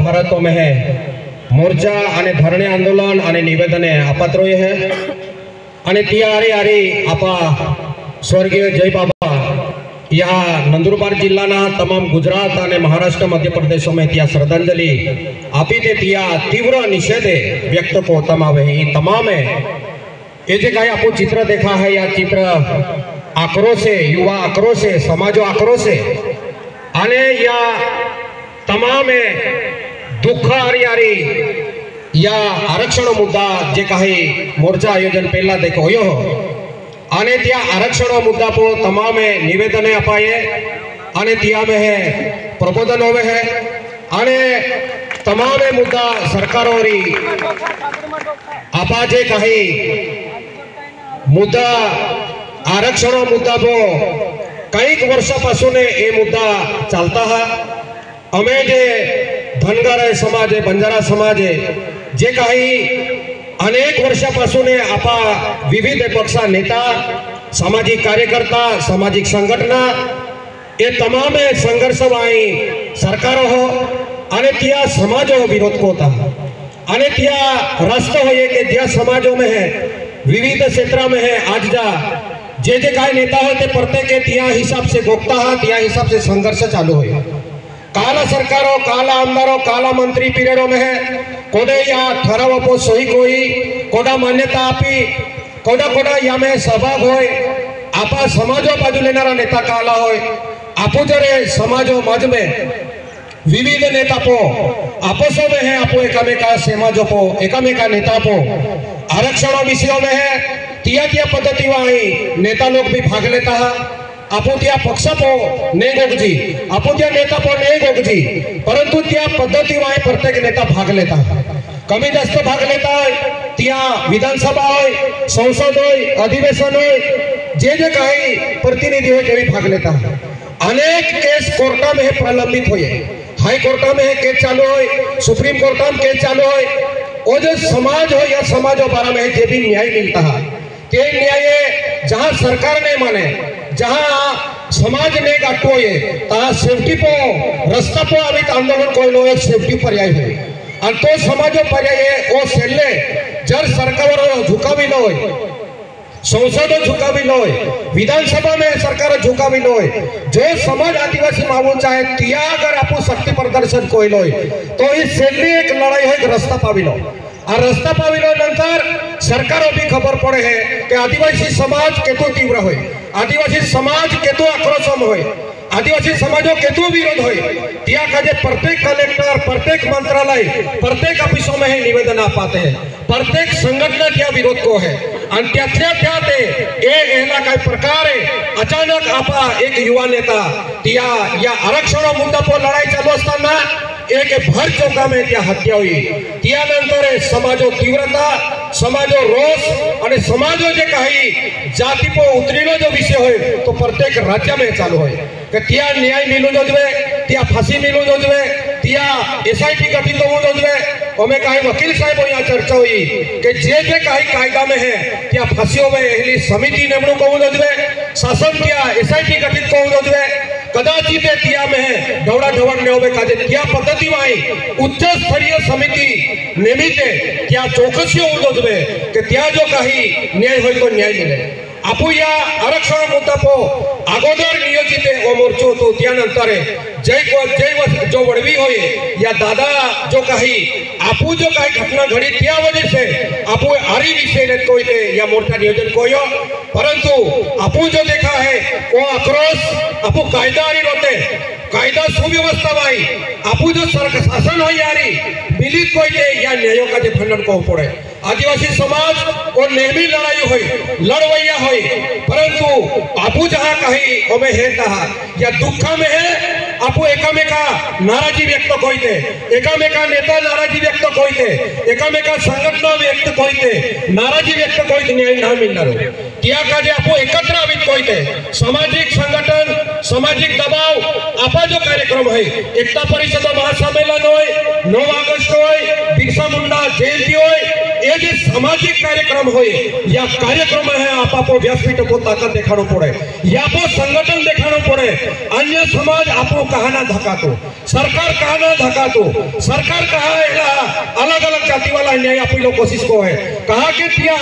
भारत में है मोर्चा आणि धरणे आंदोलन आणि निवेदने अपात्रोय है आणि ती आरी आपा स्वर्गीय जय बाबा या नंदुरबार जिल्लाना तमाम गुजरात आणि महाराष्ट्र मध्य प्रदेश में त्या श्रद्धांजलि आपी ते त्या तीव्र निषेधे व्यक्त पोतमावे ही तमाम है। ये जे काही आपको चित्र देखा है या चित्र आक्रोश है, युवा आक्रोश है, समाजो आक्रोश है आणि या तमाम दुःख आरी या आरक्षण मुद्दा जे काही मोर्चा आयोजन पहला देखो यो आणि त्या आरक्षण मुद्दा को तमाम निवेदने अपाये आणि त्या में है प्रबोधन होवे है आणि तमाम मुद्दा सरकारोरी आपा जे काही मुद्दा आरक्षण मुद्दा को कई वर्षापासून ये मुद्दा चालता है। अमे जे धनगर समाज बंजारा समाज जे काही अनेक वर्षापासून आपा विविध पक्षा नेता सामाजिक कार्यकर्ता सामाजिक संघटना ये तमाम संघर्ष वाई सरकार हो आणि त्या समाज विरोध को होता आणि त्या राष्ट्र हो के ज्या समाजों में है विविध क्षेत्र में है आज जा जे काही नेता हो ते प्रत्येक त्या हिसाब से गोपता है त्या हिसाब से संघर्ष चालू है। काला सरकारों काला आमदारों काला मंत्री पीरियडों में है कोडे या ठराव पर सही कोई कोडा मान्यता आपी कोडा या में सहभाग होय आपा समाजो बाजू लेनारा नेता काला होय आपो जरे समाजो मज में विविध नेता पो आपसों में है आपो एकामेका समाजो पो एकामेका नेता पो आरक्षण विषयों में है तिया पद्धति वाई नेता लोग भी भाग लेता है आपो त्या पक्ष पो नहीं गोगजी आपो त्या नेता पो नहीं गोगजी परंतु त्या पद्धति वाई प्रत्येक नेता भाग लेता है कमी जास्त भाग लेता है त्या विधानसभा हो संसद हो अधिवेशन हो जे काही प्रतिनिधि हो ते भाग लेता है। अनेक केस कोर्टा में प्रलंबित हुए हाई कोर्टा में केस चालू हो सुप्रीम कोर्टा में केस चालू हो जो समाज हो या समाजों बारा में जे भी न्याय मिलता है ते न्याय जहाँ सरकार ने माने जहाँ समाज ने गाठो ये तहाँ सेफ्टी पो रस्ता पो अभी आंदोलन कोई लो एक सेफ्टी पर्याय है और तो समाजो पर्याय है वो सेल्ले जर सरकार झुकावी लो संसद झुकावी लो विधानसभा में सरकार झुकावी लो जो समाज आदिवासी मावून चाहे तिया अगर आपको शक्ति प्रदर्शन कोई लो तो इस सेल्ले एक लड़ाई हो एक रास्ता पावी लो और रास्ता पाविलो नंतर सरकारों भी खबर पड़े है कि आदिवासी समाज केतो तीव्र होय आदिवासी समाज केतो आक्रोशम होय आदिवासी समाजों केतो विरोध होय त्या काजे प्रत्येक कलेक्टर प्रत्येक मंत्रालय प्रत्येक ऑफिसों में निवेदन आपाते हैं प्रत्येक संगठन त्या विरोध को है आणि त्यातल्या ते एला काय प्रकार है अचानक आपा एक युवा नेता त्या या आरक्षण मुद्दा पर लड़ाई चालू असताना एक भर चौका में त्या हत्या हुई त्या नंतर समाजो तीव्रता समाजो रोष और समाजो जे काही जाति पो उतरीनो जो विषय होय तो प्रत्येक राज्य में चालू होय कि त्या न्याय मिलू जोजवे त्या फांसी मिलू जोजवे त्या एसआईटी गठित हो जोजवे ओमे काही वकील साहब यहाँ चर्चा हुई कि जे काही कायदा में है त्या फांसियों में एहली समिति नेमणूक हो जोजवे शासन त्या एसआईटी गठित को जोजवे कदाचित त्या में है ढवड़ा ढवड़ ने होवे काजे त्या पद्धति वाई उच्च स्तरीय समिति नेमिते त्या चौकसी हो जोजवे कि त्या जो काही न्याय होय तो न्याय मिले आपू या आरक्षण मुद्दा पो अगोदर नियोजित वो मोर्चो तो त्यानंतर जय जो वडवी होय या दादा जो काही आपू जो काही घटना घडी त्या वजह से आपू आरी विषय ने कोई ते या मोर्चा नियोजन कोयो परंतु आपू जो देखा है वो आक्रोश आपू कायदा आरी रोते कायदा सुव्यवस्था भाई आपू जो सरकार शासन हो यारी मिलित कोई ते या न्यायों का जे खंडन को पड़े आदिवासी समाज और नेहमी लड़ाई हुई लड़वैया हुई परंतु आपू जहाँ कहीं ओमे है कहा या दुखा में है आपू एकामेका नाराजी व्यक्त कोईते एकामेका नेता नाराजी व्यक्त कोईते एकामेका संघटना व्यक्त कोईते नाराजी व्यक्त कोईते न्याय ना मिलनारो त्या काजे आपू एकत्र आवित कोईते सामाजिक संगठन सामाजिक दबाव आपा जो कार्यक्रम है एकता परिषद महासम्मेलन होय 9 अगस्त होय बिरसा मुंडा जयंती होय ये जे समाज सामाजिक कार्यक्रम हो या कार्यक्रम है आपो व्यासपीठ को ताकत देखाणो पड़े या आपो संगठन देखाणो पड़े। अन्य समाज आपो कहाना धकातो, सरकार कहाना धकातो, सरकार कहा अलग अलग जाति वाला न्याय आपी कोशिश को है कहा के तिया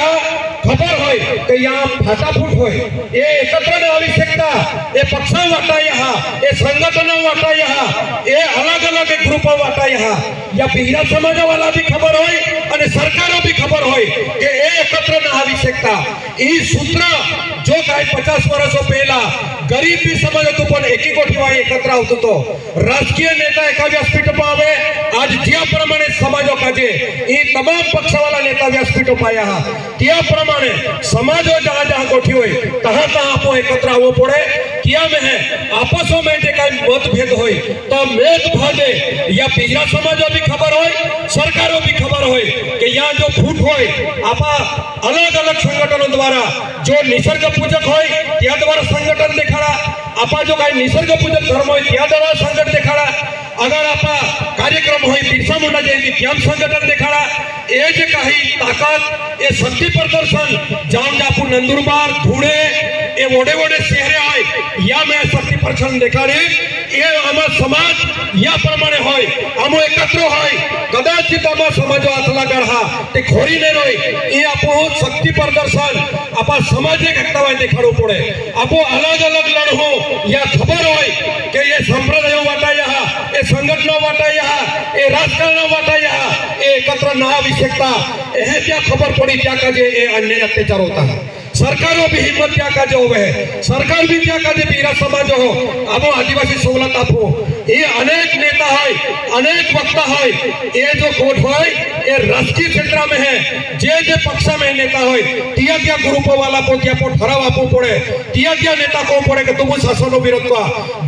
खबर होय कि यहाँ फाटाफूट होय ये एकत्र न आवश्यकता ये पक्ष वाटा यहाँ ये संगठन वाटा यहाँ ये अलग अलग ग्रुप वाटा यहाँ या बिहरा समाज वाला भी खबर होय और सरकारों भी खबर होय कि ये एकत्र न आवश्यकता ई सूत्र जो काय 50 वर्षों पहला गरीब भी समझ तो पण एकी कोठीवाय एकत्र आवतो तो राजकीय नेता एका व्यासपीठ पर आवे आज ज्या प्रमाणे समाजो काजे ई तमाम पक्ष वाला नेता व्यासपीठ पर आया त्या प्रमाणे समाजो जहां जहां कोठी होय तहां तहां आपो एकत्र आवो पड़े। किया में है आपसों में जे काय मतभेद होय तो मेद भागे या बिहरा समाजो भी खबर होय सरकारों भी खबर होय कि यहाँ जो फूट होय आपा अलग अलग संगठनों द्वारा जो निसर्ग पूजक होय त्या द्वारा संगठन देखाड़ा आपा जो काय निसर्ग पूजक धर्म होय त्या द्वारा संगठन देखाड़ा अगर आपा कार्यक्रम होय बिरसा मुंडा जयंती त्या संगठन देखाड़ा ए जे काही ताकत ए शक्ति प्रदर्शन जाम जापू नंदुरबार धुळे ए वोडे वोडे शहरे आय या में शक्ति प्रदर्शन देखाड़ी ये आमा समाज या प्रमाणे होय आमो एकत्र होय कदाचित आमा समाजो आतला गढ़ा ते खोरी ने रोय ये आपो शक्ति प्रदर्शन आपा सामाजिक एकतावाय देखाड़ो पड़े आपो अलग अलग लड़हो या खबर होय कि ये संप्रदाय वाटा यहाँ ये संगठन वाटा यहाँ ये राजकारण वाटा यहाँ ये एकत्र न आवश्यकता यह क्या खबर पड़ी क्या काजे ये अन्याय अत्याचार होता है सरकारों भी हिम्मत क्या काजे होवे सरकार भी क्या काजे बिहरा समाज हो आमो आदिवासी सवलत आपो ये अनेक नेता है अनेक वक्ता है ये जो कोट है ये राजकीय क्षेत्र में है जे पक्ष में नेता है तिया क्या ग्रुप वाला को त्या को ठराव आपो पड़े तिया क्या नेता को पड़े कि तुम शासन विरोध का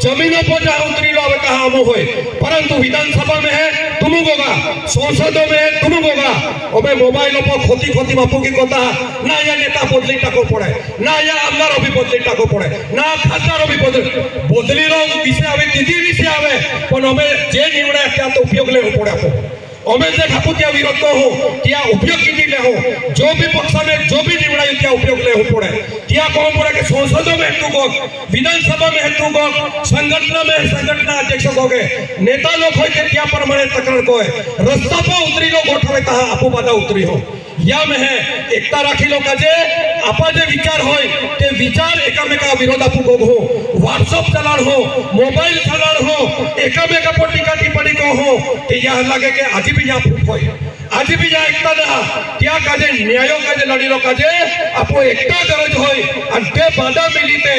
जमीनों पर जहाँ उतरी लो कहा आमो हो परंतु विधानसभा में है तुम होगा संसदों में है तुम होगा और मोबाइल पर खोती खोती बापू की कोता ना या नेता बदली टाको पड़े ना या आमदार भी बदली टाको पड़े ना खासदार भी बदली रो विषय आवे दीदी विषय आवे पण हमें जे निर्णय क्या तो उपयोग ले पड़े आपको हमें जे खापू त्या विरोध को हो त्या उपयोग की ले हो जो भी पक्ष में जो भी निर्णय त्या उपयोग ले हो पड़े त्या को पड़े के संसदों में हेतु को विधानसभा में हेतु को संगठन में संगठन अध्यक्ष को के नेता लोग होय के त्या प्रमाणे तकरार को है रास्ता पर उतरी लो गोठवे कहा आपो बाधा उतरी हो या में है एकता राखी लो का जे आपा जे विचार होय ते विचार एकामेका विरोध आपू को हो व्हाट्सएप चलाण हो मोबाइल चलाण हो एकामेका पर टीका टिप्पणी को हो ते यह लगे के आज भी यहाँ फूट होय आज भी यहाँ एकता ना त्या काजे न्यायो काजे लड़ीलो काजे आपो एकता गरज होय आणि ते बाधा मिलीते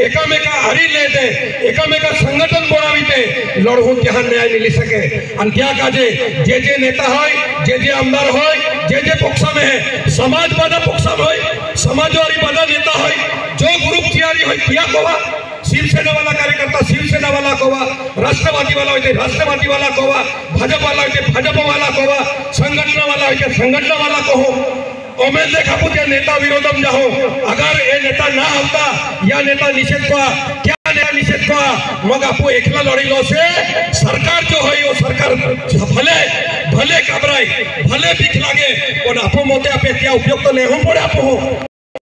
एकामेका हरी लेते एकामेका संगठन बनावीते लड़हो त्या न्याय मिली सके आणि त्या काजे जे नेता होय जे आमदार होय जे पक्ष में है समाज बाधा पक्ष में होय समाजवादी बाधा नेता होय जो ग्रुप तैयारी होय त्या कोवा शिवसेना वाला कार्यकर्ता शिवसेना वाला कोवा राष्ट्रवादी वाला होते राष्ट्रवादी वाला कोवा भाजपा वाला होते भाजपा वाला कोवा संगठन वाला होते संगठन वाला कहो ओमें देखा पुत्या नेता विरोधम जाओ अगर ये नेता ना होता या नेता निषेध का क्या नेता निषेध का मग आपको एकला लड़ी लो से सरकार जो है वो सरकार भले भले घबराए भले बिख लागे और आपो मोते आपे क्या उपयोग तो ले हो पड़े आपो